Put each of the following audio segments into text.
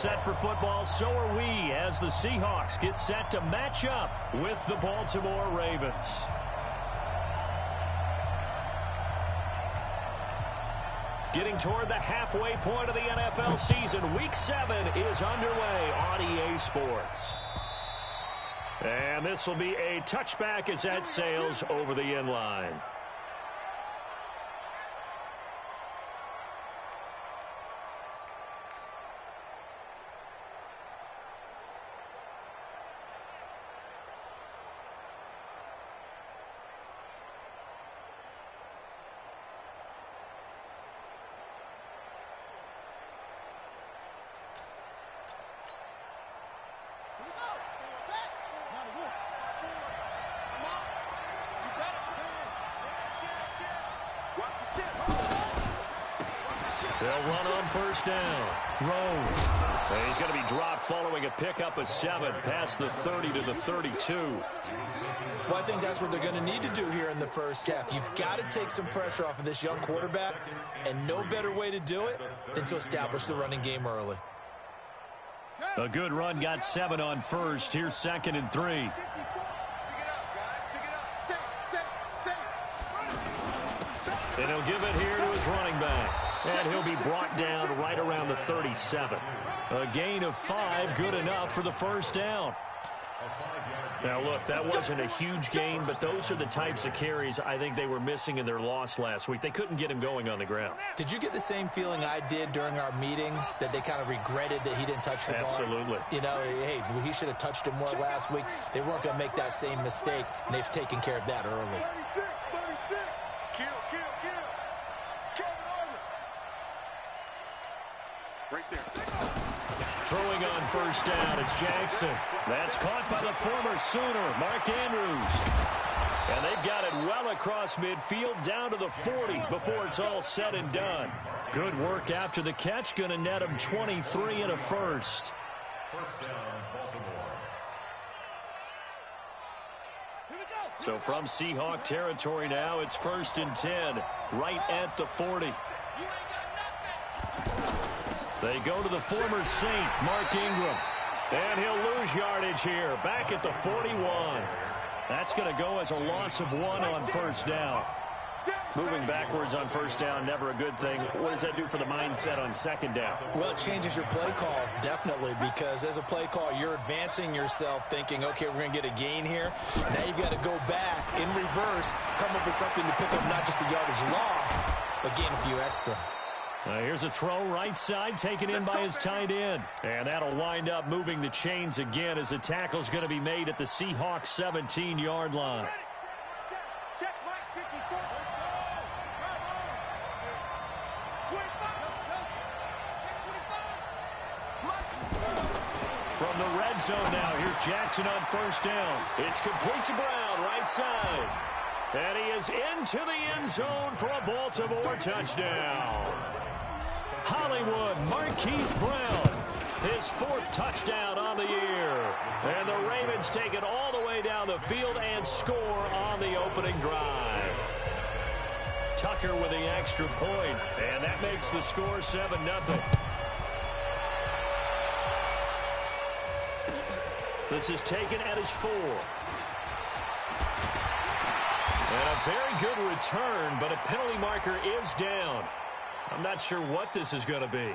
Set for football, so are we, as the Seahawks get set to match up with the Baltimore Ravens. Getting toward the halfway point of the NFL season, Week 7 is underway on EA Sports. And this will be a touchback as that sails over the end line. They'll run on first down. Rose. And he's going to be dropped following a pickup of 7 past the 30 to the 32. Well, I think that's what they're going to need to do here in the first half. You've got to take some pressure off of this young quarterback, and no better way to do it than to establish the running game early. A good run got 7 on first. Here's 2nd and 3. And he'll give it here to his running back. And he'll be brought down right around the 37. A gain of 5, good enough for the first down. Now, look, that wasn't a huge gain, but those are the types of carries I think they were missing in their loss last week. They couldn't get him going on the ground. Did you get the same feeling I did during our meetings, that they kind of regretted that he didn't touch the ball? Absolutely. You know, hey, he should have touched it more last week. They weren't going to make that same mistake, and they've taken care of that early. Right there. Throwing on first down, it's Jackson. That's caught by the former Sooner, Mark Andrews. And they've got it well across midfield, down to the 40 before it's all said and done. Good work after the catch, going to net him 23 and a first. First down, Baltimore. So from Seahawk territory now, it's 1st and 10, right at the 40. They go to the former Saint, Mark Ingram. And he'll lose yardage here, back at the 41. That's going to go as a loss of 1 on first down. Moving backwards on first down, never a good thing. What does that do for the mindset on 2nd down? Well, it changes your play calls, definitely, because as a play call, you're advancing yourself thinking, okay, we're going to get a gain here. Now you've got to go back in reverse, come up with something to pick up not just the yardage lost, but gain a few extra. Here's a throw right side, taken in by his tight end. And that'll wind up moving the chains again as the tackle's going to be made at the Seahawks 17-yard line. From the red zone now, here's Jackson on first down. It's complete to Brown, right side. And he is into the end zone for a Baltimore touchdown. Hollywood Marquise Brown, his 4th touchdown on the year. And the Ravens take it all the way down the field and score on the opening drive. Tucker with the extra point, and that makes the score 7-0. This is taken at his 4. And a very good return, but a penalty marker is down. I'm not sure what this is going to be.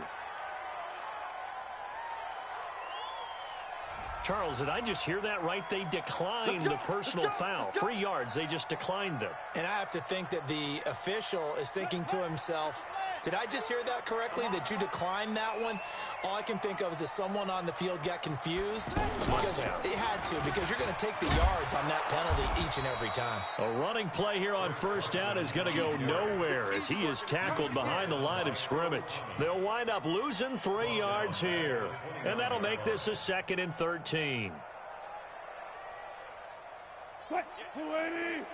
Charles, did I just hear that right? They declined the personal foul. 3 yards, they just declined them. And I have to think that the official is thinking to himself, did I just hear that correctly, that you declined that one? All I can think of is that someone on the field got confused. Because it had to, because you're going to take the yards on that penalty each and every time. A running play here on first down is going to go nowhere as he is tackled behind the line of scrimmage. They'll wind up losing 3 yards here. And that'll make this a 2nd and 13. Switch the mic right here.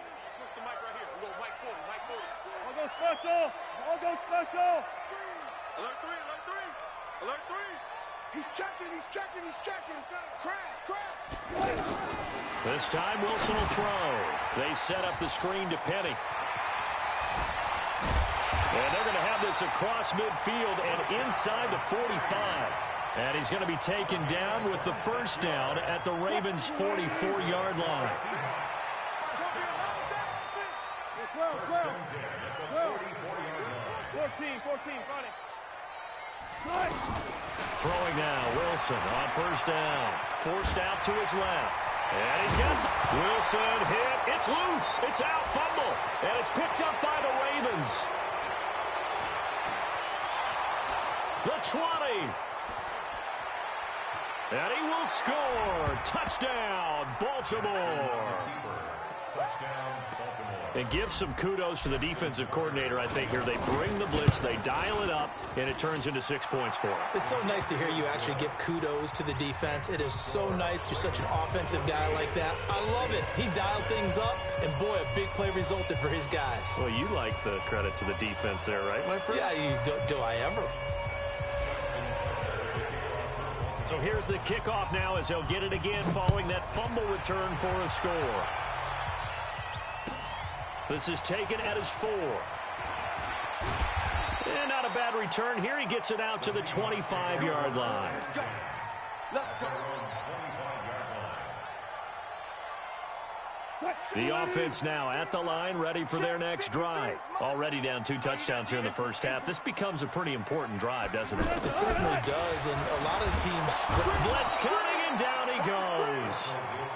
We'll go mic 40, mic 40. I'll go special. I'll go special. Alert 3, alert 3. Alert 3. He's checking, he's checking, he's checking. Crash, crash. This time Wilson will throw. They set up the screen to Penny. And they're going to have this across midfield and inside the 45. And he's going to be taken down with the first down at the Ravens' 44-yard line. 14, running. Throwing now, Wilson on first down. Forced out to his left. And he's got some. Wilson hit. It's loose. It's out. Fumble. And it's picked up by the Ravens. The 20. And he will score. Touchdown, Baltimore. Touchdown, Baltimore. And give some kudos to the defensive coordinator, I think, here. They bring the blitz, they dial it up, and it turns into 6 points for him. It's so nice to hear you actually give kudos to the defense. It is so nice. You're such an offensive guy like that. I love it. He dialed things up, and boy, a big play resulted for his guys. Well, you like the credit to the defense there, right, my friend? Yeah, do I ever? So here's the kickoff now as he'll get it again following that fumble return for a score. This is taken at his 4. And not a bad return here. He gets it out to the 25-yard line. Let's go. The offense now at the line, ready for their next drive. Already down 2 touchdowns here in the first half. This becomes a pretty important drive, doesn't it? It certainly does, and a lot of the teams... Blitz coming, and down he goes.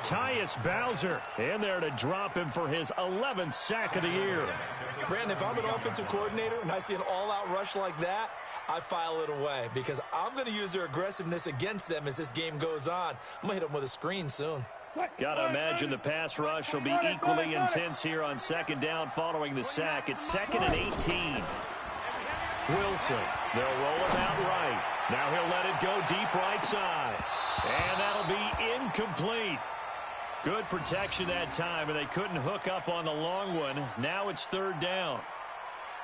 Tyus Bowser in there to drop him for his 11th sack of the year. Brandon, if I'm an offensive coordinator and I see an all-out rush like that, I file it away because I'm going to use their aggressiveness against them as this game goes on. I'm going to hit them with a screen soon. Got to imagine the pass rush will be equally intense here on second down following the sack. It's 2nd and 18. Wilson, they'll roll him out right. Now he'll let it go deep right side. And that'll be incomplete. Good protection that time, and they couldn't hook up on the long one. Now it's 3rd down.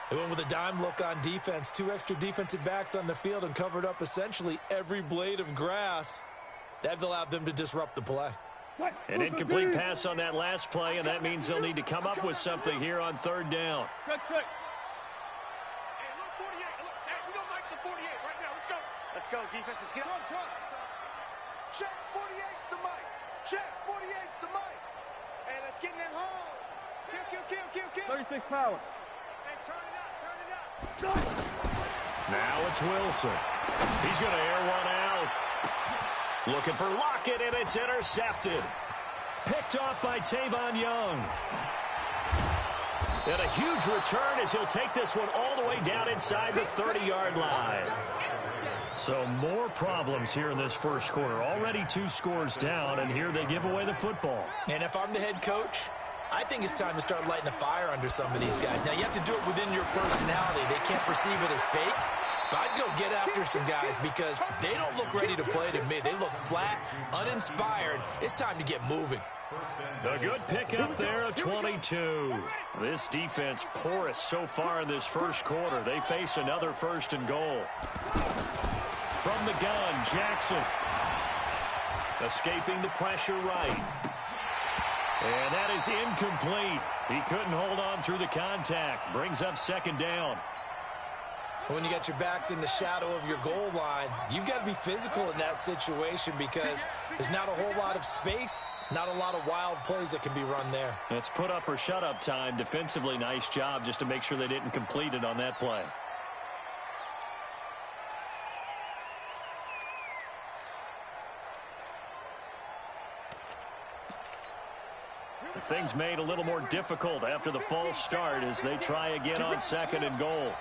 They went with a dime look on defense. 2 extra defensive backs on the field and covered up essentially every blade of grass. That allowed them to disrupt the play. An incomplete pass on that last play, and that means they'll need to come up with something here on 3rd down. Hey, look, 48. Look, hey, we don't like the 48 right now. Let's go. Let's go, defense. Let's get on. Check 48's the mic. Check 48's the mic. Hey, let's get in that holes. Kill. 36 power. Hey, turn it up. Now it's Wilson. He's going to air one out. Looking for Lockett, and it's intercepted. Picked off by Tavon Young. And a huge return as he'll take this one all the way down inside the 30-yard line. So more problems here in this first quarter. Already 2 scores down, and here they give away the football. And if I'm the head coach, I think it's time to start lighting a fire under some of these guys. Now, you have to do it within your personality. They can't perceive it as fake. But I'd go get after some guys because they don't look ready to play to me. They look flat, uninspired. It's time to get moving. A good pickup there of 22. This defense porous so far in this first quarter. They face another 1st and goal. From the gun, Jackson. Escaping the pressure right. And that is incomplete. He couldn't hold on through the contact. Brings up 2nd down. When you got your backs in the shadow of your goal line, you've got to be physical in that situation because there's not a whole lot of space, not a lot of wild plays that can be run there. It's put up or shut up time. Defensively, nice job just to make sure they didn't complete it on that play. Things made a little more difficult after the false start as they try again on 2nd and goal.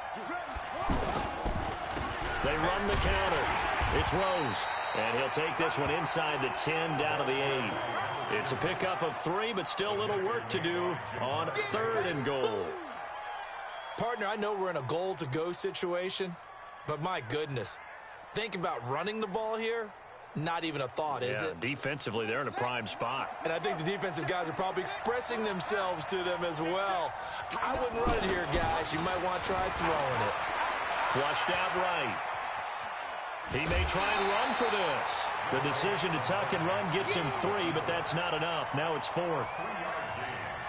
They run the counter. It's Rose. And he'll take this one inside the 10 down to the 8. It's a pickup of 3, but still a little work to do on 3rd and goal. Partner, I know we're in a goal-to-go situation, but my goodness, think about running the ball here. Not even a thought, is it? Defensively, they're in a prime spot. And I think the defensive guys are probably expressing themselves to them as well. I wouldn't run it here, guys. You might want to try throwing it. Flushed out right. He may try and run for this. The decision to tuck and run gets him 3, but that's not enough. Now it's 4th.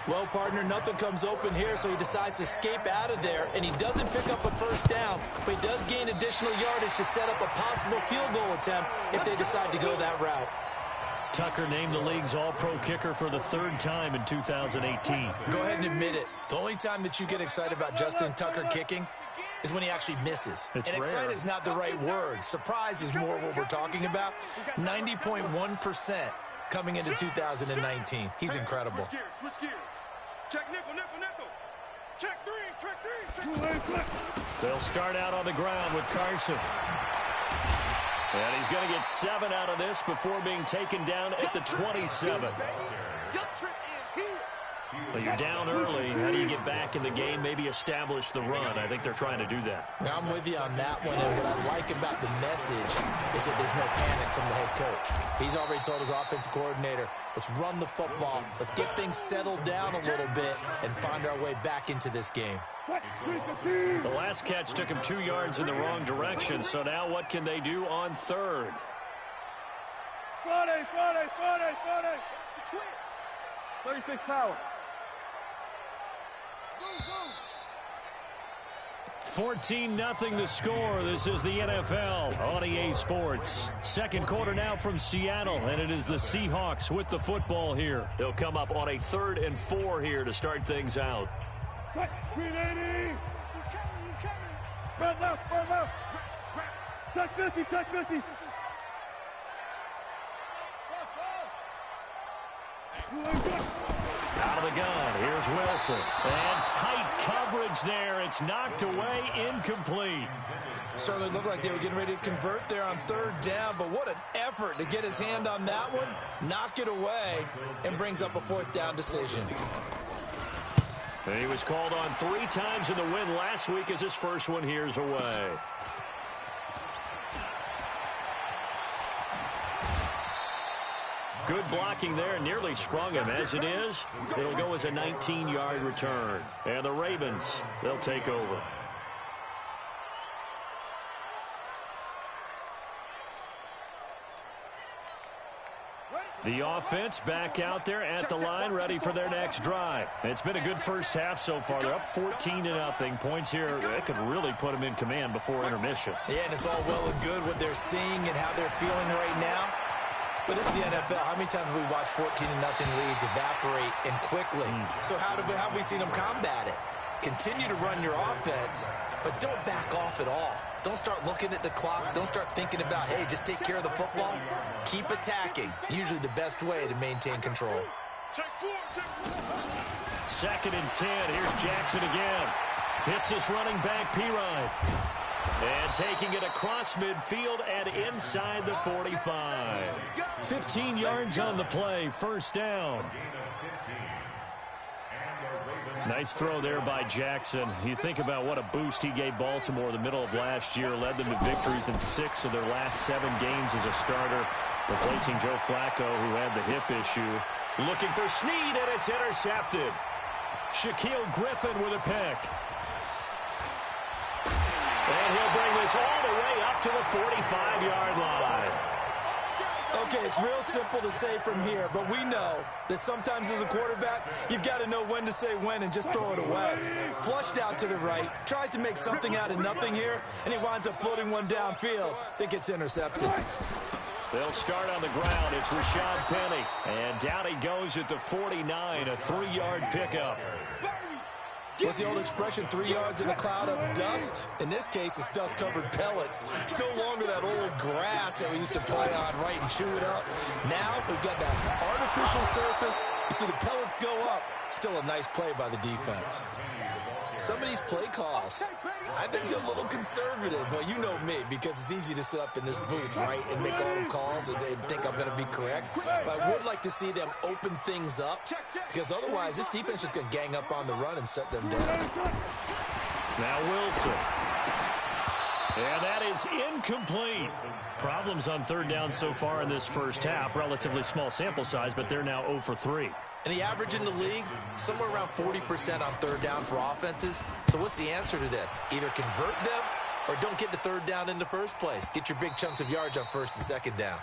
Well, partner, nothing comes open here, so he decides to escape out of there, and he doesn't pick up a first down, but he does gain additional yardage to set up a possible field goal attempt if they decide to go that route. Tucker named the league's all-pro kicker for the third time in 2018. Go ahead and admit it. The only time that you get excited about Justin Tucker kicking is when he actually misses. It's and rare. Excited is not the right word. Surprise is more what we're talking about. 90.1% coming into 2019. He's incredible. Switch gears. Check nickel. Check three. They'll start out on the ground with Carson. And he's going to get 7 out of this before being taken down at the 27. Your trip is here. Well, you're down early. How do you get back in the game, maybe establish the run? I think they're trying to do that. Now, I'm with you on that one, and what I like about the message is that there's no panic from the head coach. He's already told his offensive coordinator, let's run the football, let's get things settled down a little bit, and find our way back into this game. The last catch took him 2 yards in the wrong direction, so now what can they do on third? Friday. 36 power. 14-0 the score. This is the NFL on EA Sports. Second quarter now from Seattle, and it is the Seahawks with the football here. They'll come up on a 3rd and 4 here to start things out. 380. He's coming. Spread left. Check 50. Out of the gun, here's Wilson. And tight coverage there. It's knocked away, incomplete. Certainly looked like they were getting ready to convert there on 3rd down, but what an effort to get his hand on that one, knock it away, and brings up a 4th down decision. And he was called on 3 times in the win last week as his first one here's away. Good blocking there, nearly sprung him. As it is, it'll go as a 19-yard return. And the Ravens, they'll take over. The offense back out there at the line, ready for their next drive. It's been a good first half so far. They're up 14-0. Points here, that could really put them in command before intermission. Yeah, and it's all well and good what they're seeing and how they're feeling right now. But it's the NFL. How many times have we watched 14-0 leads evaporate and quickly? So how have we seen them combat it? Continue to run your offense, but don't back off at all. Don't start looking at the clock. Don't start thinking about, hey, just take care of the football. Keep attacking. Usually the best way to maintain control. 2nd and 10. Here's Jackson again. Hits his running back, Pirine. And taking it across midfield and inside the 45. 15 yards on the play. 1st down. Nice throw there by Jackson. You think about what a boost he gave Baltimore the middle of last year. Led them to victories in 6 of their last 7 games as a starter. Replacing Joe Flacco, who had the hip issue. Looking for Snead, and it's intercepted. Shaquille Griffin with a pick. And he'll bring this all the way up to the 45-yard line. Okay, it's real simple to say from here, but we know that sometimes as a quarterback, you've got to know when to say when and just throw it away. Flushed out to the right, tries to make something out of nothing here, and he winds up floating one downfield that gets intercepted. They'll start on the ground. It's Rashad Penny. And down he goes at the 49, a 3-yard pickup. What's the old expression, 3 yards in a cloud of dust? In this case, it's dust-covered pellets. It's no longer that old grass that we used to play on, right, and chew it up. Now, we've got that artificial surface. You see the pellets go up. Still a nice play by the defense. Some of these play calls, I think they're a little conservative, but you know me, because it's easy to sit up in this booth, right, and make all them calls and think I'm going to be correct. But I would like to see them open things up, because otherwise this defense is just going to gang up on the run and shut them down. Now Wilson. And that is incomplete. Problems on 3rd down so far in this first half. Relatively small sample size, but they're now 0 for 3. And the average in the league, somewhere around 40% on 3rd down for offenses. So what's the answer to this? Either convert them or don't get the 3rd down in the first place. Get your big chunks of yards on 1st and 2nd down.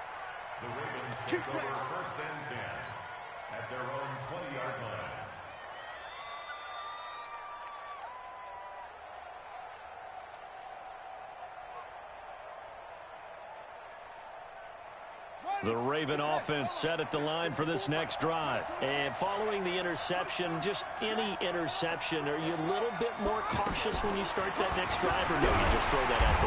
The Ravens take over 1st and 10 at their own 20-yard line. The Raven offense set at the line for this next drive. And following the interception, just any interception, are you a little bit more cautious when you start that next drive, or no, you just throw that out?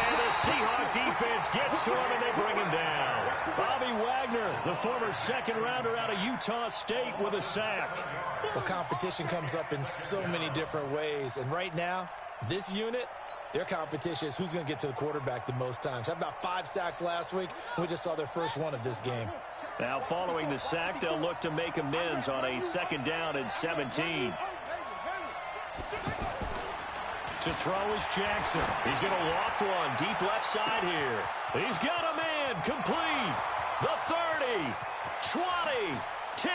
And the Seahawk defense gets to him, and they bring him down. Bobby Wagner, the former second-rounder out of Utah State, with a sack. Well, competition comes up in so many different ways, and right now, this unit, their competition is who's going to get to the quarterback the most times. Had about 5 sacks last week. We just saw their first one of this game. Now, following the sack, they'll look to make amends on a 2nd down and 17. To throw is Jackson. He's going to loft one deep left side here. He's got a man complete. The 30, 20, 10,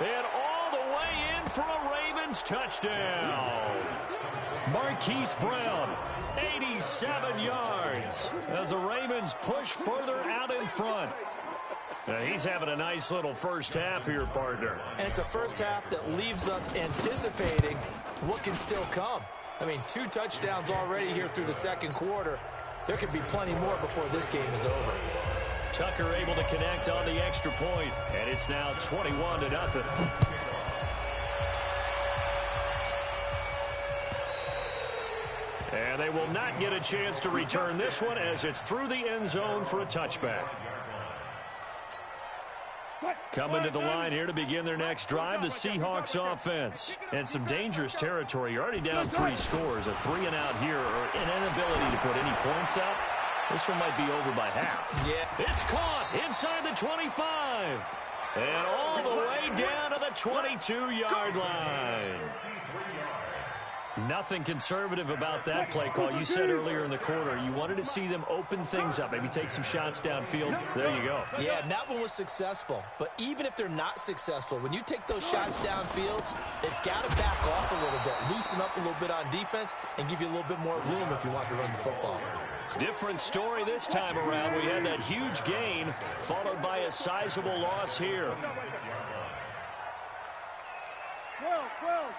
and all the way in for a Ravens touchdown. Marquise Brown, 87 yards, as the Ravens push further out in front. He's having a nice little first half here, partner. And it's a first half that leaves us anticipating what can still come. I mean, 2 touchdowns already here through the second quarter. There could be plenty more before this game is over. Tucker able to connect on the extra point, and it's now 21-0. And they will not get a chance to return this one as it's through the end zone for a touchback. Coming to the line here to begin their next drive, the Seahawks offense. And some dangerous territory. You're already down 3 scores. A 3-and-out here, or an inability to put any points up. This one might be over by half. Yeah. It's caught inside the 25. And all the way down to the 22-yard line. Nothing conservative about that play call. You said earlier in the quarter you wanted to see them open things up, maybe take some shots downfield. There you go. Yeah, and that one was successful. But even if they're not successful, when you take those shots downfield, they've got to back off a little bit, loosen up a little bit on defense, and give you a little bit more room if you want to run the football. Different story this time around. We had that huge gain followed by a sizable loss here. 12.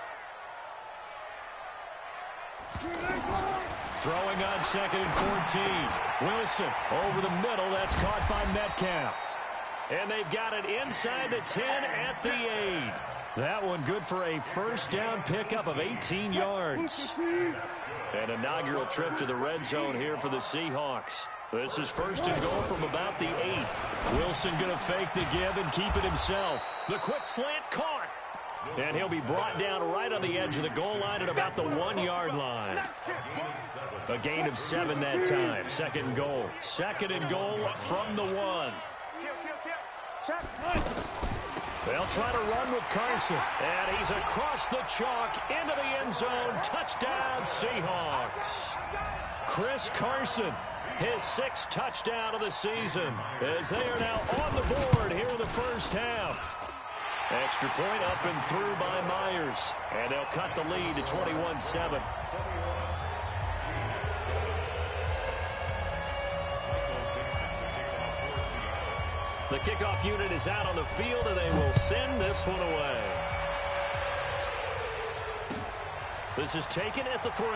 Throwing on 2nd and 14. Wilson over the middle. That's caught by Metcalf. And they've got it inside the 10 at the 8. That one good for a first down pickup of 18 yards. An inaugural trip to the red zone here for the Seahawks. This is 1st and goal from about the 8. Wilson going to fake the give and keep it himself. The quick slant caught. And he'll be brought down right on the edge of the goal line at about the 1-yard line. A gain of 7 that time. 2nd and goal. 2nd and goal from the 1. They'll try to run with Carson. And he's across the chalk into the end zone. Touchdown, Seahawks. Chris Carson, his 6th touchdown of the season, as they are now on the board here in the first half. Extra point up and through by Myers. And they'll cut the lead to 21-7. The kickoff unit is out on the field, and they will send this one away. This is taken at the 3.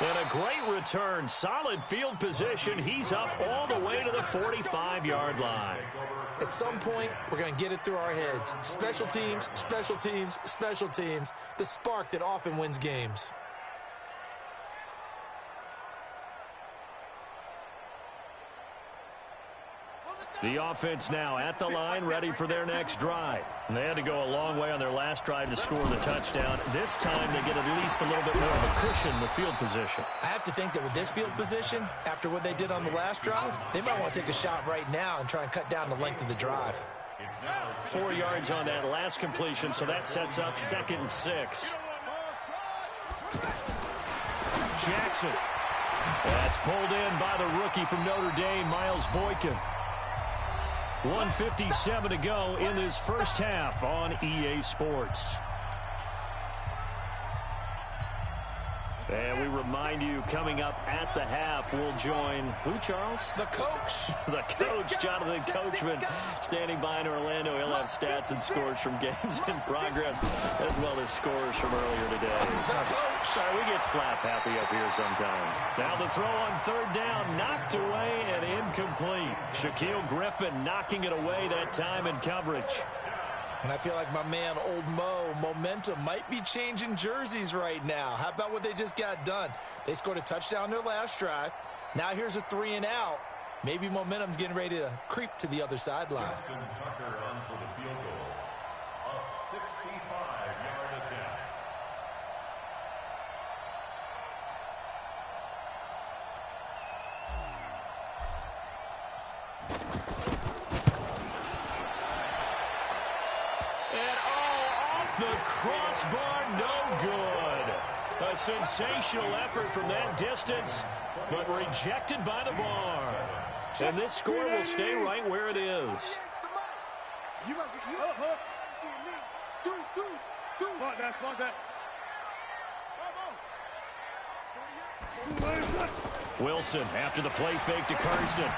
And a great return. Solid field position. He's up all the way to the 45-yard line. At some point, we're going to get it through our heads. Special teams, special teams, special teams. The spark that often wins games. The offense now at the line, ready for their next drive. And they had to go a long way on their last drive to score the touchdown. This time they get at least a little bit more of a cushion in the field position. I have to think that with this field position, after what they did on the last drive, they might want to take a shot right now and try and cut down the length of the drive. 4 yards on that last completion, so that sets up 2nd and 6. Jackson. That's pulled in by the rookie from Notre Dame, Miles Boykin. 1:57 to go in this first half on EA Sports. And we remind you, coming up at the half, we'll join who, Charles? The coach. The coach, Jonathan Coachman, standing by in Orlando. He'll have stats and scores from games in progress, as well as scores from earlier today. The coach. Sorry, we get slap happy up here sometimes. Now the throw on third down, knocked away and incomplete. Shaquille Griffin knocking it away that time in coverage. And I feel like my man, Old Mo, momentum might be changing jerseys right now. How about what they just got done? They scored a touchdown their last drive. Now here's a 3 and out. Maybe momentum's getting ready to creep to the other sideline. Justin Tucker on for the field goal. A 65-yard attempt. The crossbar, no good. A sensational effort from that distance, but rejected by the bar. And this score will stay right where it is. You must be Wilson after the play fake to Carson.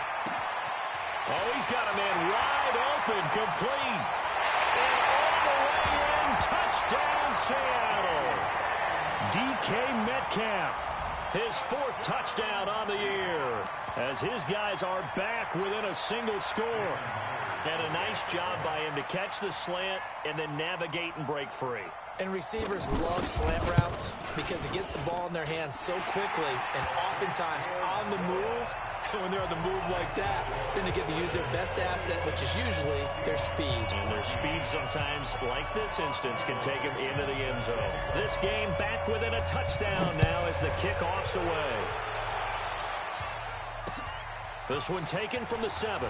Oh, he's got a man wide open, complete. And all the way in, touchdown Seattle. DK Metcalf, his 4th touchdown on the year, as his guys are back within a single score. And a nice job by him to catch the slant and then navigate and break free. And receivers love slant routes because it gets the ball in their hands so quickly and oftentimes on the move. When they're on the move like that, then they get to use their best asset, which is usually their speed. And their speed sometimes, like this instance, can take them into the end zone. This game back within a touchdown now as the kickoff's away. This one taken from the 7.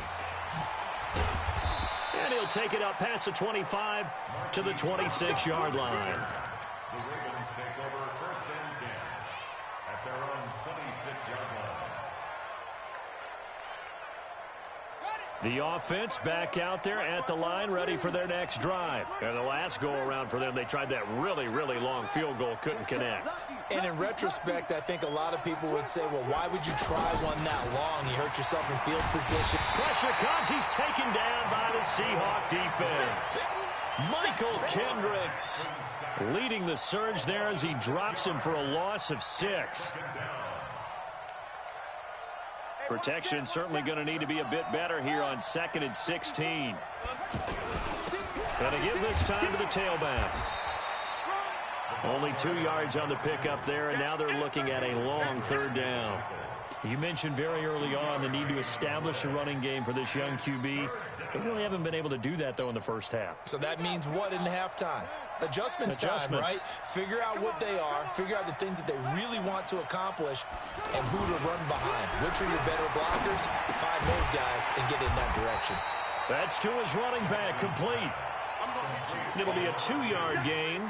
And he'll take it up past the 25 to the 26-yard line. The Ravens take over 1st and 10 at their own 26-yard line. The offense back out there at the line, ready for their next drive. And the last go-around for them, they tried that really, really long field goal, couldn't connect. And in retrospect, I think a lot of people would say, well, why would you try one that long? You hurt yourself in field position. Pressure comes. He's taken down by the Seahawk defense. Michael Kendricks leading the surge there as he drops him for a loss of 6. Protection certainly going to need to be a bit better here on 2nd and 16. Going to give this time to the tailback. Only 2 yards on the pickup there, and now they're looking at a long 3rd down. You mentioned very early on the need to establish a running game for this young QB. They really haven't been able to do that, though, in the first half. So that means what in halftime? Adjustments time, right? Figure out what they are, figure out the things that they really want to accomplish, and who to run behind. Which are your better blockers? Find those guys and get in that direction. That's to his running back, complete. It'll be a 2-yard gain,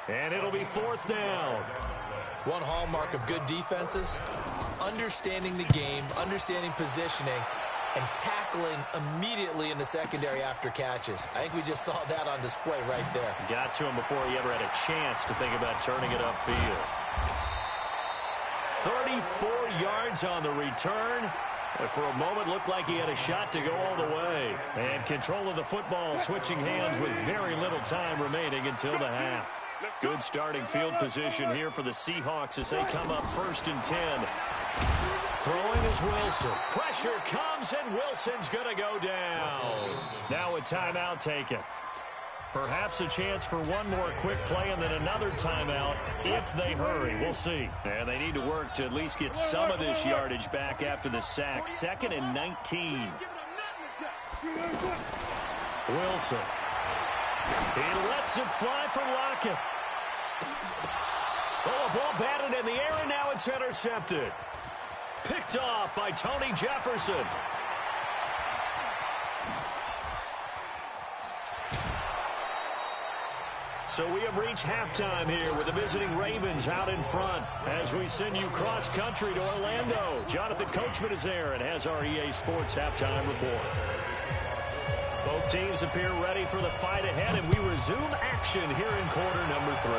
and it'll be 4th down. One hallmark of good defenses is understanding the game, understanding positioning, and tackling immediately in the secondary after catches. I think we just saw that on display right there. Got to him before he ever had a chance to think about turning it upfield. 34 yards on the return. But for a moment, looked like he had a shot to go all the way. And control of the football switching hands with very little time remaining until the half. Good starting field position here for the Seahawks as they come up 1st and 10. Throwing is Wilson. Pressure comes, and Wilson's going to go down. Now a timeout taken. Perhaps a chance for one more quick play and then another timeout if they hurry. We'll see. And they need to work to at least get some of this yardage back after the sack. 2nd and 19. Wilson. He lets it fly from Lockett. Oh, a ball batted in the air, and now it's intercepted. Picked off by Tony Jefferson. So we have reached halftime here with the visiting Ravens out in front as we send you cross-country to Orlando. Jonathan Coachman is there and has our EA Sports halftime report. Both teams appear ready for the fight ahead, and we resume action here in quarter number 3.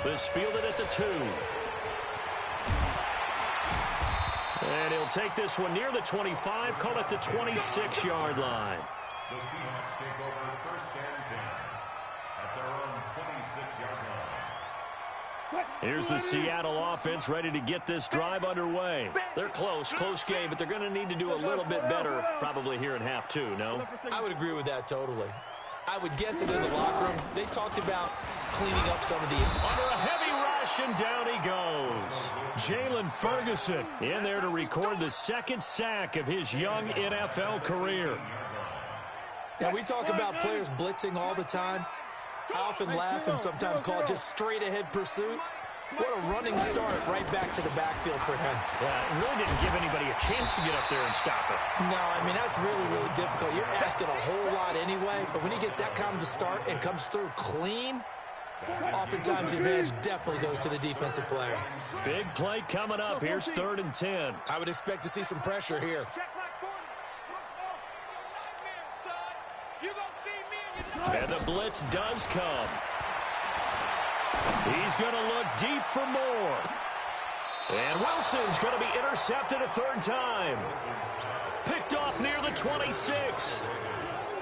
This fielded at the 2. And he'll take this one near the 25, call it the 26-yard line. The Seahawks take over first and 10 at their own 26-yard line. Here's the Seattle offense ready to get this drive underway. They're close game, but they're going to need to do a little bit better probably here in half 2, no? I would agree with that totally. I would guess it in the locker room. They talked about cleaning up some of the... Under a heavy rush, and down he goes. Jalen Ferguson in there to record the second sack of his young NFL career. Now, we talk about players blitzing all the time. I often laugh and sometimes call it just straight-ahead pursuit. What a running start right back to the backfield for him. Yeah, it really didn't give anybody a chance to get up there and stop it. No, I mean, that's really, really difficult. You're asking a whole lot anyway, but when he gets that kind of a start and comes through clean, oftentimes the advantage definitely goes to the defensive player. Big play coming up. Here's 3rd and 10. I would expect to see some pressure here. And the blitz does come. He's going to look deep for more. And Wilson's going to be intercepted a 3rd time. Picked off near the 26.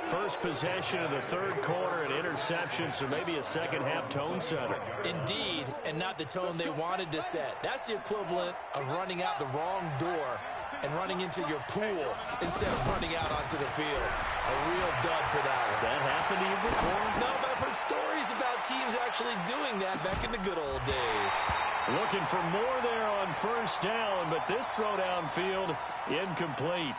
First possession of the 3rd quarter, an interception, so maybe a second-half tone setter. Indeed, and not the tone they wanted to set. That's the equivalent of running out the wrong door and running into your pool instead of running out onto the field. A real dud for that one. Has that happened to you before? No, but I've heard stories about teams actually doing that back in the good old days. Looking for more there on 1st down, but this throw downfield incomplete.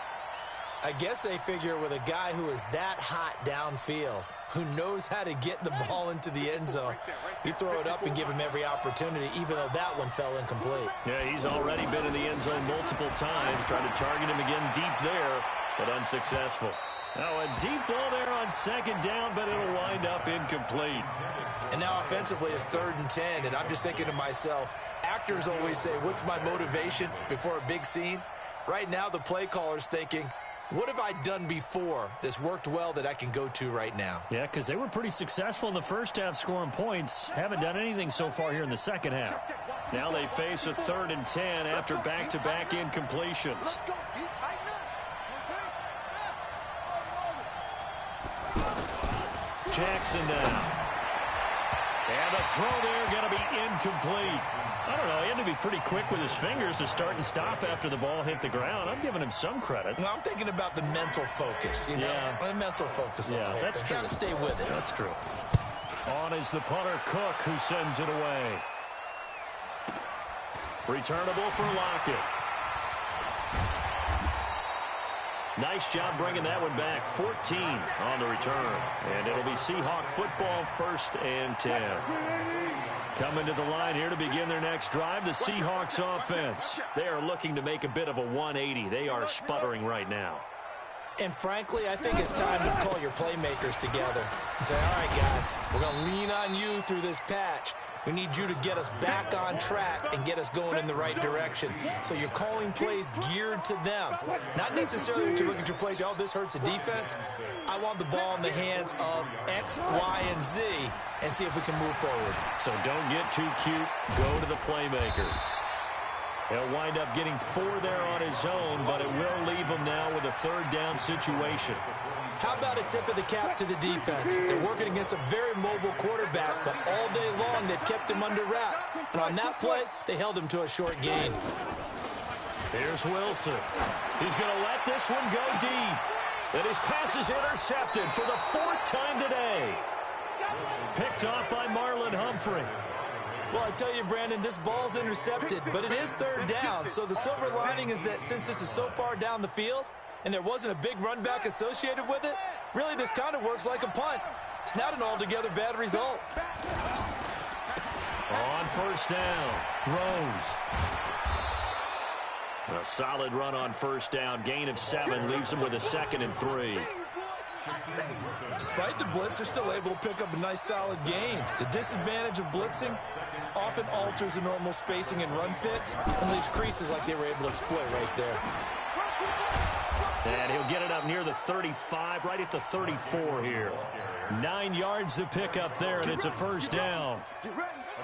I guess they figure with a guy who is that hot downfield, who knows how to get the ball into the end zone, you throw it up and give him every opportunity, even though that one fell incomplete. Yeah, he's already been in the end zone multiple times. Tried to target him again deep there, but unsuccessful. Now a deep ball there on 2nd down, but it'll wind up incomplete. And now offensively it's 3rd and 10, and I'm just thinking to myself, actors always say, what's my motivation before a big scene? Right now the play caller's thinking, what have I done before that's worked well that I can go to right now? Yeah, because they were pretty successful in the first half scoring points. Haven't done anything so far here in the second half. Now they face a 3rd and 10 after back-to-back incompletions. Jackson now. And the throw there going to be incomplete. I don't know. He had to be pretty quick with his fingers to start and stop after the ball hit the ground. I'm giving him some credit. Well, I'm thinking about the mental focus, you know? Yeah. The mental focus. Yeah, that's true. Got to stay with it. That's true. On is the punter, Cook, who sends it away. Returnable for Lockett. Nice job bringing that one back. 14 on the return. And it'll be Seahawk football, 1st and 10. Coming to the line here to begin their next drive, the Seahawks offense. They are looking to make a bit of a 180. They are sputtering right now. And frankly, I think it's time to call your playmakers together and say, all right, guys, we're going to lean on you through this patch. We need you to get us back on track and get us going in the right direction. So you're calling plays geared to them. Not necessarily when you look at your plays, oh, this hurts the defense. I want the ball in the hands of X, Y, and Z and see if we can move forward. So don't get too cute. Go to the playmakers. He'll wind up getting 4 there on his own, but it will leave him now with a 3rd down situation. How about a tip of the cap to the defense? They're working against a very mobile quarterback, but all day long they've kept him under wraps. And on that play, they held him to a short gain. Here's Wilson. He's going to let this one go deep. And his pass is intercepted for the 4th time today. Picked off by Marlon Humphrey. Well, I tell you, Brandon, this ball's intercepted, but it is 3rd down. So the silver lining is that since this is so far down the field, and there wasn't a big run back associated with it, really this kind of works like a punt. It's not an altogether bad result. On 1st down, Rose. A solid run on 1st down. Gain of 7 leaves him with a 2nd and 3. Despite the blitz, they're still able to pick up a nice solid gain. The disadvantage of blitzing often alters the normal spacing and run fits and leaves creases like they were able to exploit right there. And he'll get it up near the 35, right at the 34 here. 9 yards to pick up there, and it's a 1st down.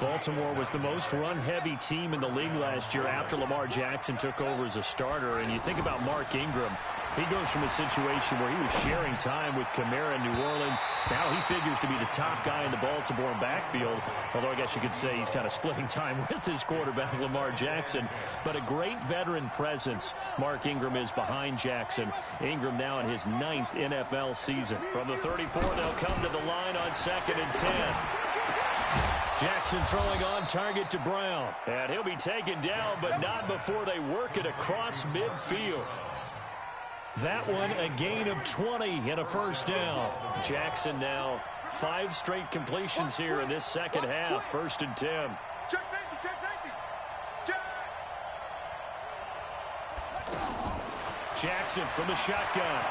Baltimore was the most run-heavy team in the league last year after Lamar Jackson took over as a starter. And you think about Mark Ingram. He goes from a situation where he was sharing time with Kamara in New Orleans. Now he figures to be the top guy in the Baltimore backfield. Although I guess you could say he's kind of splitting time with his quarterback, Lamar Jackson. But a great veteran presence. Mark Ingram is behind Jackson. Ingram now in his 9th NFL season. From the 34, they'll come to the line on 2nd and 10. Jackson throwing on target to Brown. And he'll be taken down, but not before they work it across midfield. That one, a gain of 20 and a first down. Jackson now 5 straight completions here in this second half. 1st and 10. Check safety, check safety. Jackson from the shotgun.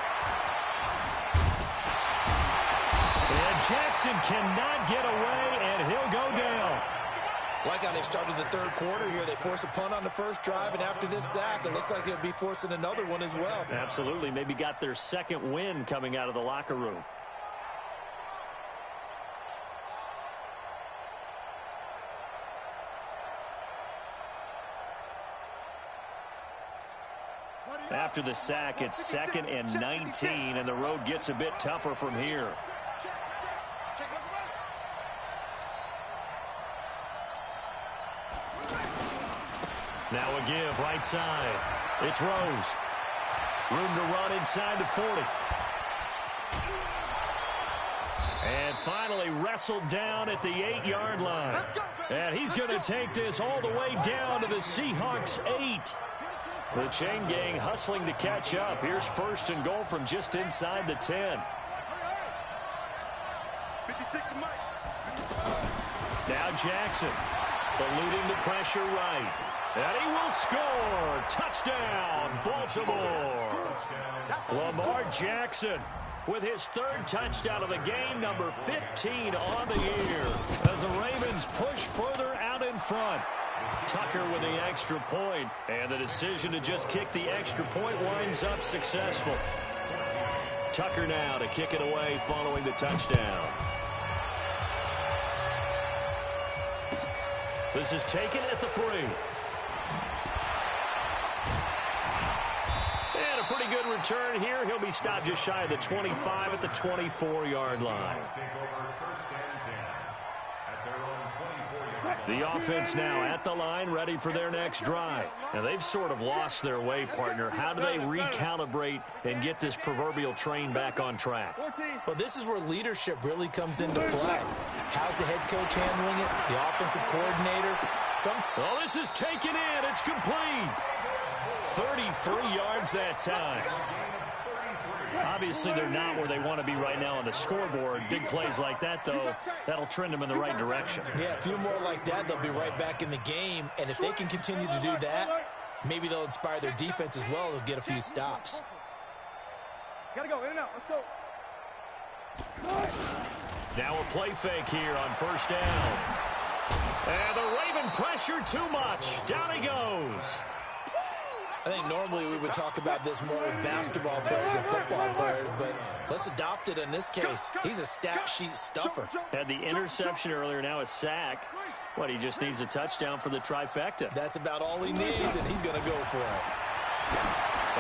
And Jackson cannot get away, and he'll go down. Like how they started the 3rd quarter here. They force a punt on the first drive, and after this sack, it looks like they'll be forcing another one as well. Absolutely. Maybe got their 2nd win coming out of the locker room. After the sack, it's 2nd and 19, and the road gets a bit tougher from here. Now a give right side. It's Rose. Room to run inside the 40. And finally wrestled down at the 8-yard line. And he's going to take this all the way down to the Seahawks 8. The chain gang hustling to catch up. Here's 1st and goal from just inside the 10. 56 to Mike. Now Jackson eluding the pressure right. And he will score. Touchdown, Baltimore. Lamar Jackson with his 3rd touchdown of the game, number 15 on the year, as the Ravens push further out in front. Tucker with the extra point, and the decision to just kick the extra point winds up successful. Tucker now to kick it away following the touchdown. This is taken at the 3. And a pretty good return here. He'll be stopped just shy of the 25 at the 24-yard line. The offense now at the line, ready for their next drive. And they've sort of lost their way, partner. How do they recalibrate and get this proverbial train back on track? Well, this is where leadership really comes into play. How's the head coach handling it? The offensive coordinator? Well, this is taken in. It's complete. 33 yards that time. Obviously, they're not where they want to be right now on the scoreboard. Big plays like that, though, that'll trend them in the right direction. Yeah, a few more like that, they'll be right back in the game. And if they can continue to do that, maybe they'll inspire their defense as well. They'll get a few stops. Gotta go, in and out. Let's go. Now a play fake here on 1st down. And the Raven pressure too much. Down he goes. I think normally we would talk about this more with basketball players and football players, but let's adopt it in this case. He's a stat sheet stuffer. Had the interception earlier, now a sack. What, he just needs a touchdown for the trifecta. That's about all he needs, and he's going to go for it.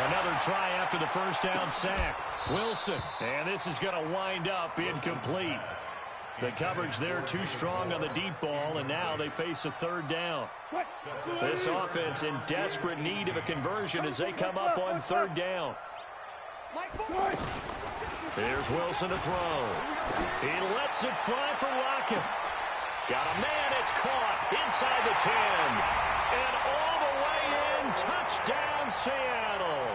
Another try after the 1st down sack. Wilson, and this is going to wind up incomplete. The coverage there too strong on the deep ball, and now they face a 3rd down. This offense in desperate need of a conversion as they come up on 3rd down. Here's Wilson to throw. He lets it fly for Lockett. Got a man, it's caught inside the 10. And all the way in, touchdown Seattle.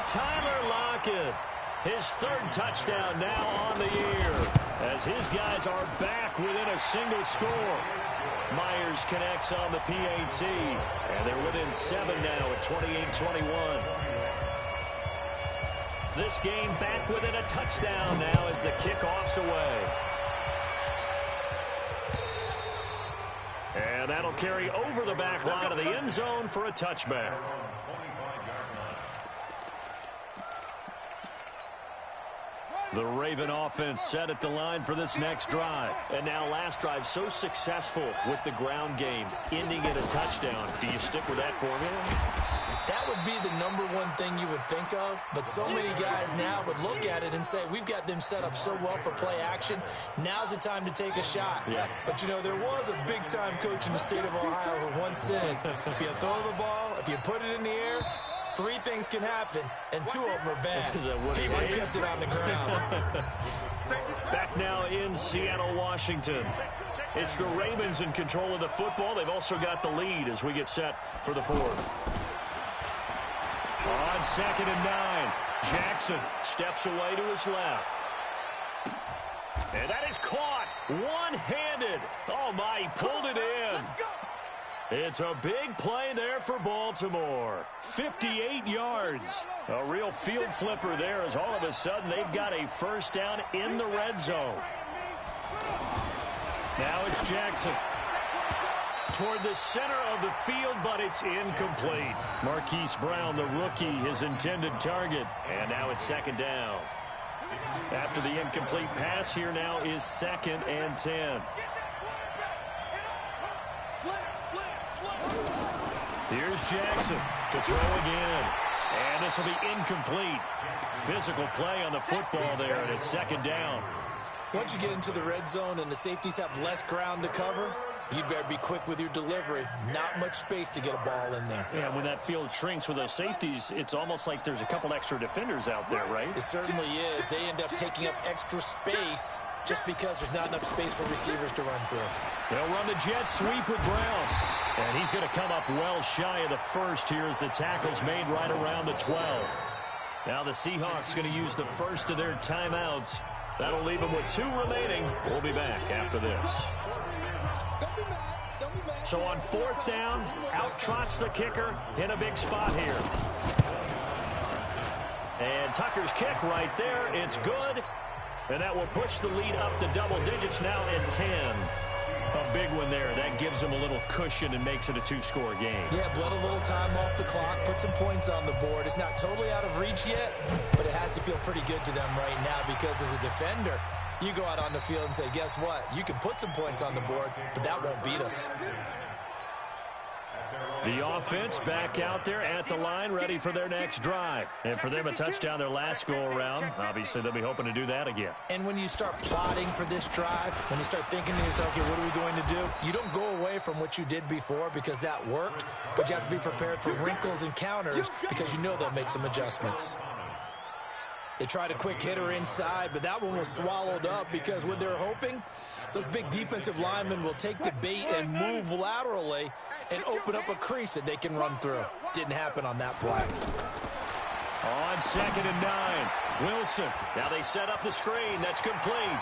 Tyler Lockett, his 3rd touchdown now on the year, as his guys are back within a single score. Myers connects on the PAT, and they're within 7 now at 28-21. This game back within a touchdown now as the kickoff's away. And that'll carry over the back line of the end zone for a touchback. The Raven offense set at the line for this next drive. And now last drive so successful with the ground game, ending in a touchdown. Do you stick with that formula? That would be the number one thing you would think of, but so many guys now would look at it and say, we've got them set up so well for play action. Now's the time to take a shot. Yeah. But, you know, there was a big-time coach in the state of Ohio who once said, if you throw the ball, if you put it in the air, 3 things can happen, and 2 of them are bad. He might kiss it on the ground. Back now in Seattle, Washington. It's the Ravens in control of the football. They've also got the lead as we get set for the 4th. On 2nd and 9, Jackson steps away to his left. And that is caught one-handed. Oh, my, he pulled it in. It's a big play there for Baltimore. 58 yards. A real field flipper there as all of a sudden they've got a first down in the red zone. Now it's Jackson. Toward the center of the field, but it's incomplete. Marquise Brown, the rookie, his intended target. And now it's 2nd down. After the incomplete pass, here now is 2nd and 10. Here's Jackson to throw again. And this will be incomplete. Physical play on the football there, and it's 2nd down. Once you get into the red zone and the safeties have less ground to cover, you better be quick with your delivery. Not much space to get a ball in there. Yeah, when that field shrinks with those safeties, it's almost like there's a couple extra defenders out there, right? It certainly is. They end up taking up extra space just because there's not enough space for receivers to run through. They'll run the jet sweep with Brown. And he's going to come up well shy of the first here as the tackle's made right around the 12. Now the Seahawks going to use the first of their timeouts. That'll leave them with 2 remaining. We'll be back after this. So on 4th down, out trots the kicker in a big spot here. And Tucker's kick right there. It's good. And that will push the lead up to double digits now at 10. A big one there. That gives them a little cushion and makes it a 2-score game. Yeah, bled a little time off the clock, put some points on the board. It's not totally out of reach yet, but it has to feel pretty good to them right now because as a defender, you go out on the field and say, guess what? You can put some points on the board, but that won't beat us. The offense back out there at the line, ready for their next drive. And for them, a touchdown their last go-around. Obviously, they'll be hoping to do that again. And when you start plotting for this drive, when you start thinking to yourself, okay, what are we going to do? You don't go away from what you did before because that worked, but you have to be prepared for wrinkles and counters because you know they'll make some adjustments. They tried a quick hitter inside, but that one was swallowed up because what they're hoping, those big defensive linemen will take the bait and move laterally and open up a crease that they can run through. Didn't happen on that play. On 2nd and 9, Wilson. Now they set up the screen. That's complete.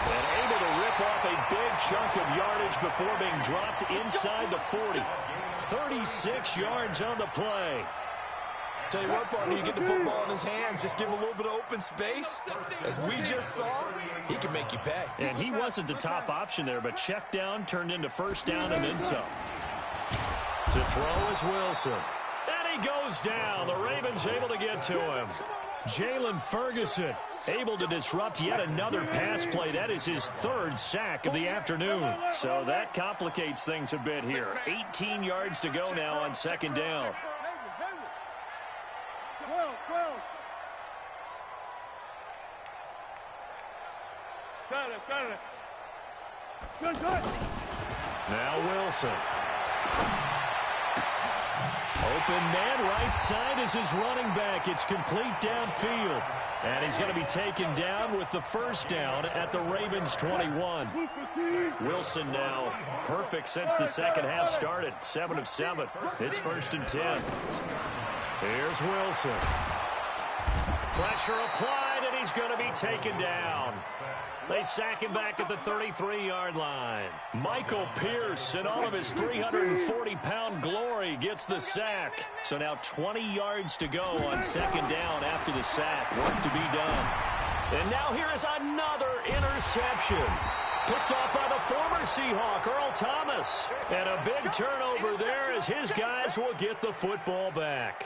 And able to rip off a big chunk of yardage before being dropped inside the 40. 36 yards on the play. Tell you what, partner, you get the football in his hands, just give him a little bit of open space. As we just saw, he can make you pay. And he wasn't the top option there, but check down turned into first down and then some. To throw is Wilson. And he goes down. The Ravens able to get to him. Jalen Ferguson able to disrupt yet another pass play. That is his 3rd sack of the afternoon. So that complicates things a bit here. 18 yards to go now on 2nd down. 12. Got it. Good. Now Wilson. Open man right side is his running back. It's complete downfield. And he's going to be taken down with the first down at the Ravens 21. Wilson now perfect since the second half started. 7 of 7. It's 1st and 10. Here's Wilson. Pressure applied, and he's going to be taken down. They sack him back at the 33-yard line. Michael Pierce, in all of his 340-pound glory, gets the sack. So now 20 yards to go on 2nd down after the sack. Work to be done. And now here is another interception. Picked off by the former Seahawk, Earl Thomas. And a big turnover there as his guys will get the football back.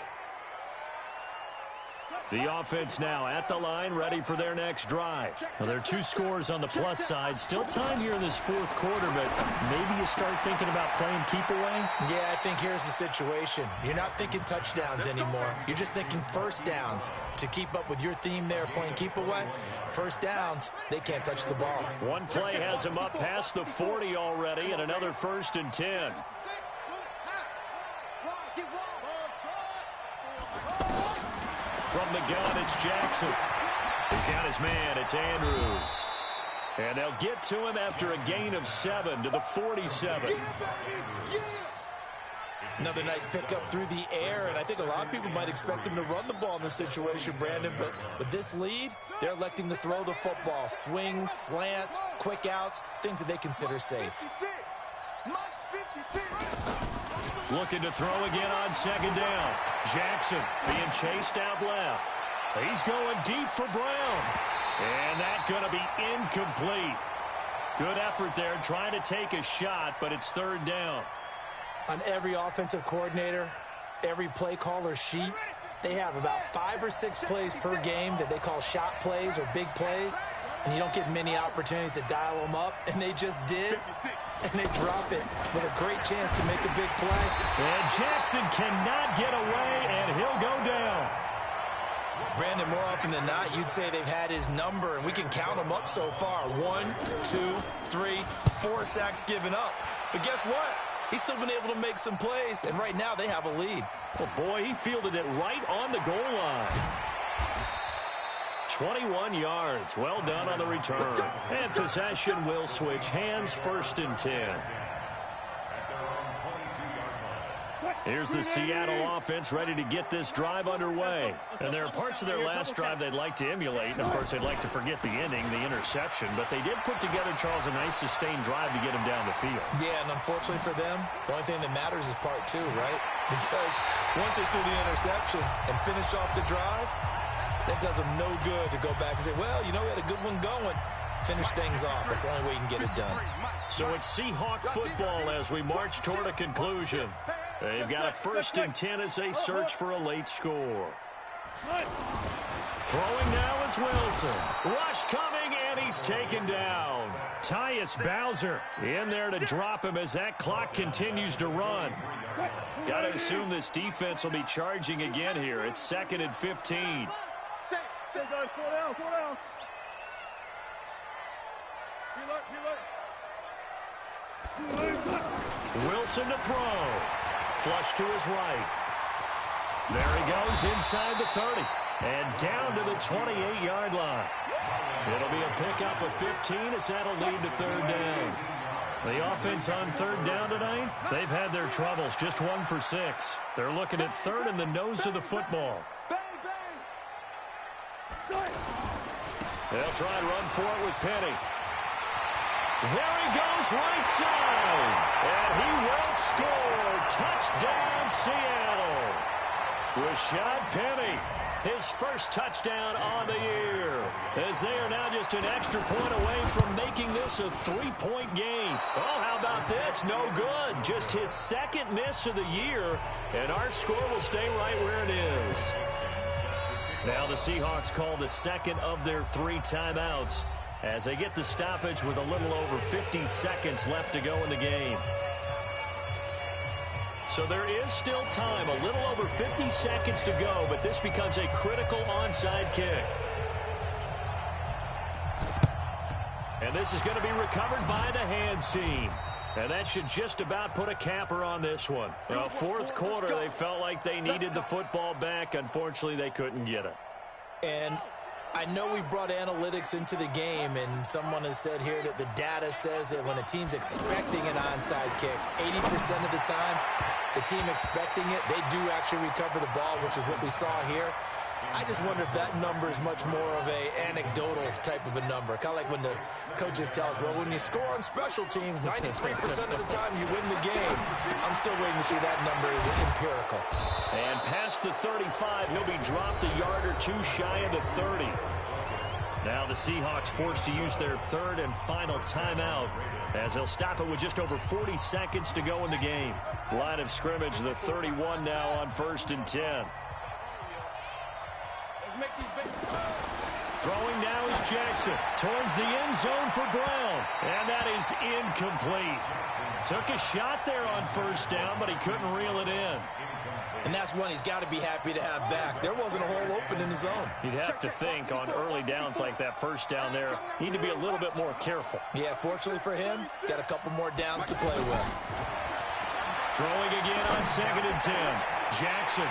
The offense now at the line, ready for their next drive. Now, there are 2 scores on the plus side. Still time here in this fourth quarter, but maybe you start thinking about playing keep away? Yeah, I think here's the situation. You're not thinking touchdowns anymore. You're just thinking first downs. To keep up with your theme there of playing keep away, first downs, they can't touch the ball. One play has him up past the 40 already, and another 1st and 10. From the gun, it's Jackson. He's got his man. It's Andrews. And they'll get to him after a gain of 7 to the 47. Another nice pickup through the air, and I think a lot of people might expect him to run the ball in this situation, Brandon, but with this lead, they're electing to throw the football. Swings, slants, quick outs, things that they consider safe. Looking to throw again on 2nd down. Jackson being chased out left. He's going deep for Brown. And that's going to be incomplete. Good effort there trying to take a shot, but it's 3rd down. On every offensive coordinator, every play caller sheet, they have about 5 or 6 plays per game that they call shot plays or big plays, and you don't get many opportunities to dial them up, and they just did, and they drop it with a great chance to make a big play. And Jackson cannot get away, and he'll go down. Brandon, more often than not, you'd say they've had his number, and we can count them up so far. 1, 2, 3, 4 sacks given up. But guess what? He's still been able to make some plays, and right now they have a lead. Oh, boy, he fielded it right on the goal line. 21 yards. Well done on the return. And possession will switch hands, 1st and 10. Here's the Seattle offense ready to get this drive underway. And there are parts of their last drive they'd like to emulate. And, of course, they'd like to forget the ending, the interception. But they did put together, Charles, a nice sustained drive to get him down the field. Yeah, and unfortunately for them, the only thing that matters is part 2, right? Because once they threw the interception and finished off the drive, that does them no good to go back and say, well, you know, we had a good one going. Finish things off. That's the only way you can get it done. So it's Seahawk football as we march toward a conclusion. They've got a 1st and 10 as they search for a late score. Throwing now is Wilson. Rush coming, and he's taken down. Tyus Bowser in there to drop him as that clock continues to run. Got to assume this defense will be charging again here. It's 2nd and 15. Wilson to throw. Flush to his right. There he goes inside the 30. And down to the 28-yard line. It'll be a pickup of 15 as that'll lead to 3rd down. The offense on 3rd down tonight, they've had their troubles. Just 1 for 6. They're looking at 3rd in the nose of the football. They'll try and run for it with Penny. There he goes right side. And he will score. Touchdown, Seattle. Rashad Penny, his first touchdown on the year. As they are now just an extra point away from making this a 3-point game. Oh, how about this? No good. Just his 2nd miss of the year. And our score will stay right where it is. Now the Seahawks call the 2nd of their 3 timeouts as they get the stoppage with a little over 50 seconds left to go in the game. So there is still time, a little over 50 seconds to go, but this becomes a critical onside kick. And this is going to be recovered by the hands team. And that should just about put a capper on this one. Well, 4th quarter, they felt like they needed the football back. Unfortunately, they couldn't get it. And I know we brought analytics into the game, and someone has said here that the data says that when a team's expecting an onside kick, 80% of the time, the team expecting it, they do actually recover the ball, which is what we saw here. I just wonder if that number is much more of a anecdotal type of a number. Kind of like when the coaches tell us, well, when you score on special teams, 93% of the time you win the game. I'm still waiting to see that number is empirical. And past the 35, he'll be dropped a yard or 2 shy of the 30. Now the Seahawks forced to use their 3rd and final timeout as they'll stop it with just over 40 seconds to go in the game. Line of scrimmage, the 31 now on 1st and 10. make these big... Throwing now is Jackson towards the end zone for Brown. And that is incomplete. Took a shot there on first down, but he couldn't reel it in. And that's one he's got to be happy to have back. There wasn't a hole open in the zone. You'd have to think on early downs like that first down there, you need to be a little bit more careful. Yeah, fortunately for him, got a couple more downs to play with. Throwing again on 2nd and 10. Jackson.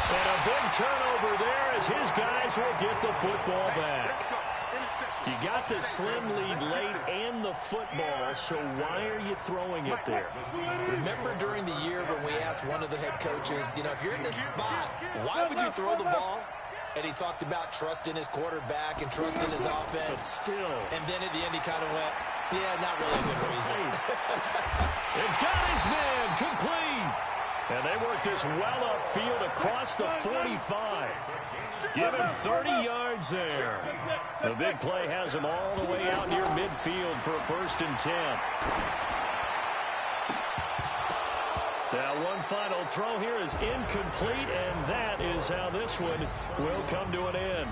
And a big turnover there as his guys will get the football back. You got the slim lead late and the football, so why are you throwing it there? Remember during the year when we asked one of the head coaches, you know, if you're in this spot, why would you throw the ball? And he talked about trusting his quarterback and trusting his offense. But still. And then at the end he kind of went, yeah, not really a good reason. It got his man complete. And they work this well upfield across the 45. Give him 30 yards there. The big play has him all the way out near midfield for a 1st and 10. Now one final throw here is incomplete, and that is how this one will come to an end.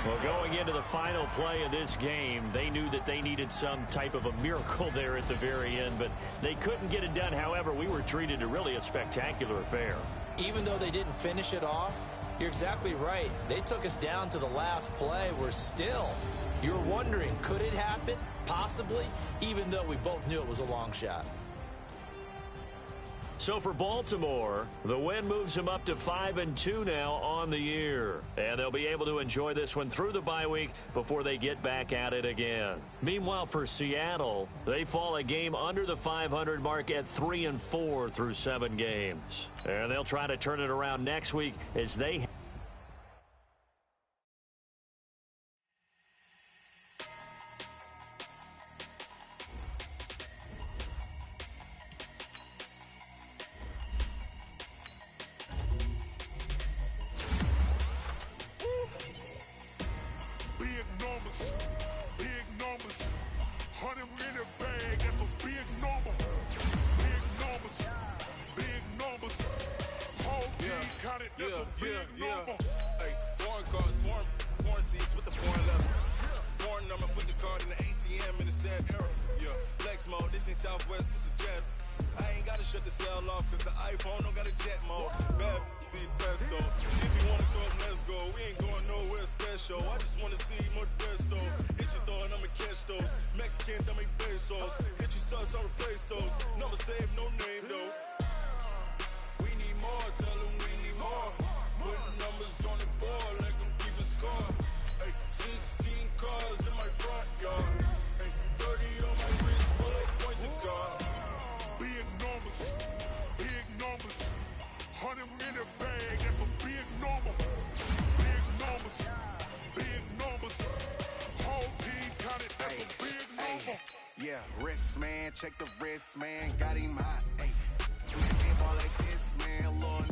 Well, going into the final play of this game, they knew that they needed some type of a miracle there at the very end, but they couldn't get it done. However, we were treated to really a spectacular affair. Even though they didn't finish it off, you're exactly right. They took us down to the last play. We're still, you're wondering, could it happen? Possibly, even though we both knew it was a long shot. So for Baltimore, the win moves them up to 5-2 now on the year. And they'll be able to enjoy this one through the bye week before they get back at it again. Meanwhile, for Seattle, they fall a game under the 500 mark at 3-4 through 7 games. And they'll try to turn it around next week as they... Hey, foreign cars, foreign seats with the foreign leather. Foreign number, put the card in the ATM in the sad era. Yeah, flex mode, this ain't Southwest, this is jet. I ain't gotta shut the cell off, cause the iPhone don't got a jet mode. Bad be best though. If you wanna go, let's go. We ain't going nowhere special. I just wanna see more desto. Hit your throw and I'ma catch those. Mexican, dumb make pesos. Hit your sauce, I'll replace those. Number save, no name though. We need more, tell them we need more. Putting numbers on the board, let them keep a score. Hey, 16 cars in my front yard. Hey, 30 on my wrist, bullet points of God. Big numbers, 100 in the bag, that's a big number. Big numbers, whole team counted, that's a big number. Yeah, wrist man, check the wrist man, got him hot. Hey, man, ball like this man, Lord.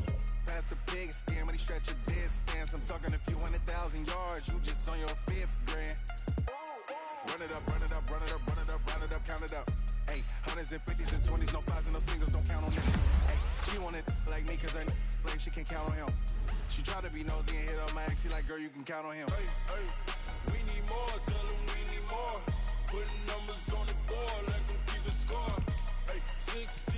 Past the big skin when he stretch a distance. I'm talking a few 100,000 yards, you just on your 5th grand. Run it up, run it up, run it up, run it up, run it up, count it up. Hey, 100s and 50s and 20s, no 5s and no singles, don't count on them. Hey, she want it like me cause her like she can't count on him. She try to be nosy and hit up my ex, she like, girl, you can count on him. Hey, we need more, tell them we need more. Putting numbers on the board, let them keep the score. Hey, 16